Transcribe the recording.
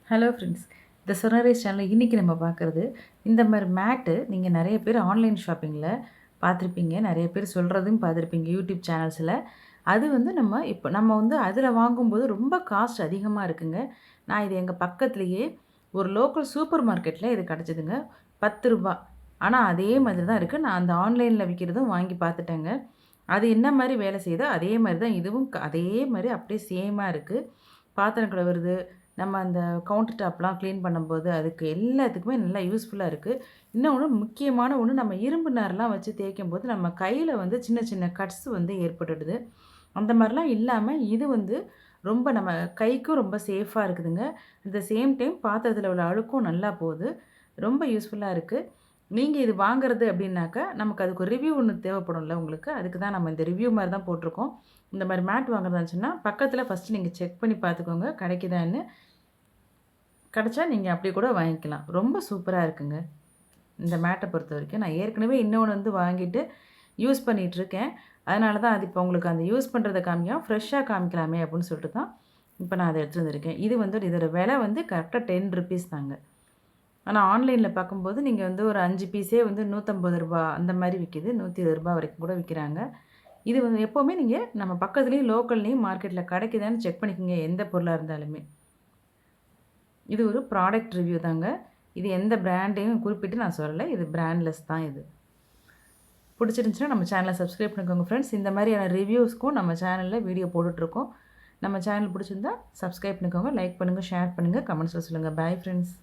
Hello friends. இந்த சொனரைஸ் சேனல்ல இன்னைக்கு நம்ம பார்க்குறது, இந்த மாரி மேட்டு நீங்க நெறைய பேர் ஆன்லைன் ஷாப்பிங்கில பார்த்துருப்பீங்க. நெறைய பேர் சொல்றதையும் பார்த்துருப்பீங்க யூடியூப் சேனல்ஸில. அது வந்து நம்ம வந்து அதில வாங்கும்போது ரொம்ப காஸ்ட் அதிகமா இருக்குங்க. நான் இது எங்க பக்கத்திலேயே ஒரு லோக்கல் சூப்பர் மார்க்கெட்ல இது கெடைச்சதுங்க. ரூ. 10. ஆனா அதே மாதிரி தான் இருக்கு. நான் அந்த ஆன்லைன்ல விக்கிறதும் வாங்கி பார்த்துட்டேங்க. அது என்ன மாரி வேலை செய்யுதோ, அதே மாரி தான் இதுவும் அதே மாரி அப்படியே சேமா இருக்கு. பாத்திரம் கழுவுறது, நம்ம அந்த கவுண்டர் டாப்லாம் கிளீன் பண்ணும்போது, அதுக்கு எல்லாத்துக்குமே நல்லா யூஸ்ஃபுல்லா இருக்கு. இன்னொன்னு முக்கியமான ஒண்ணு, நம்ம இரும்பு நார்லாம் வச்சு தேய்க்கும்போது, நம்ம கையில வந்து சின்ன சின்ன கட்ஸ் வந்து ஏற்பட்டுடுது. அந்த மாரிலாம் இல்லாம, இது வந்து ரொம்ப நம்ம கைக்கும் ரொம்ப சேஃபா இருக்குதுங்க. அட் த சேம் டைம் பாத்திரத்தில உள்ள அழுக்கும் நல்லா போது. ரொம்ப யூஸ்ஃபுல்லா இருக்கு. நீங்க இது வாங்குறது அப்டின்னாக்கா, நமக்கு அதுக்கு ஒரு ரிவ்யூ ஒண்ணு தேவைப்படும்ல உங்களுக்கு. அதுக்கு தான் நம்ம இந்த ரிவ்யூ மாரி தான் போட்டிருக்கோம். இந்த மாரி மேட் வாங்குறதா இருந்துச்சுன்னா, பக்கத்தில ஃபர்ஸ்ட்டு நீங்க செக் பண்ணி பார்த்துக்கோங்க, கிடைக்குதான்னு. கிடைச்சா நீங்க அப்டி கூட வாங்கிக்கலாம். ரொம்ப சூப்பரா இருக்குங்க. இந்த மேட்ட பொறுத்தவரைக்கும். நான் ஏற்கனவே இன்னொன்னு வந்து வாங்கிட்டு யூஸ் பண்ணிட்டுருக்கேன். அதனால தான் அது இப்போ உங்களுக்கு அந்த யூஸ் பண்றத காமிக்காம, ஃப்ரெஷ்ஷா காமிக்கலாமே அப்டின்னு சொல்லிட்டு தான், இப்ப நான் அத எடுத்துட்டு வந்திருக்கேன். இது வந்து இதோட விலை வந்து கரெக்ட்டா ₹10 தாங்க. ஆனா ஆன்லைன்ல பார்க்கும்போது, நீங்க வந்து ஒரு 5 பீஸே வந்து ரூ. 150 அந்த மாரி விக்கிது. ரூ. 120 வரைக்கும் கூட விக்கிறாங்க. இது வந்து எப்பவுமே நீங்க நம்ம பக்கத்துலயும், லோக்கல்லயும் மார்க்கெட்ல கிடைக்குதான்னு செக் பண்ணிக்கங்க, எந்த பொருளா இருந்தாலுமே. இது ஒரு ப்ராடக்ட் ரிவ்யூ தாங்க. இது எந்த பிராண்டையும் குறிப்பிட்டு நான் சொல்லல. இது பிராண்ட்லெஸ் தான் இது. புடிச்சிருந்துச்சுன்னா நம்ம சேனல சப்ஸ்கிரைப் பண்ணிக்கோங்க ஃப்ரெண்ட்ஸ். இந்த மாரியான ரிவ்யூஸ்க்கும் நம்ம சேனல்ல வீடியோ போட்டுட்ருக்கோம். நம்ம சேனல் புடிச்சிருந்தா சப்ஸ்கிரைப் பண்ணிக்கோங்க, லைக் பண்ணுங்க, ஷேர் பண்ணுங்க, கமெண்ட்ஸ்ல சொல்லுங்க. Bye friends.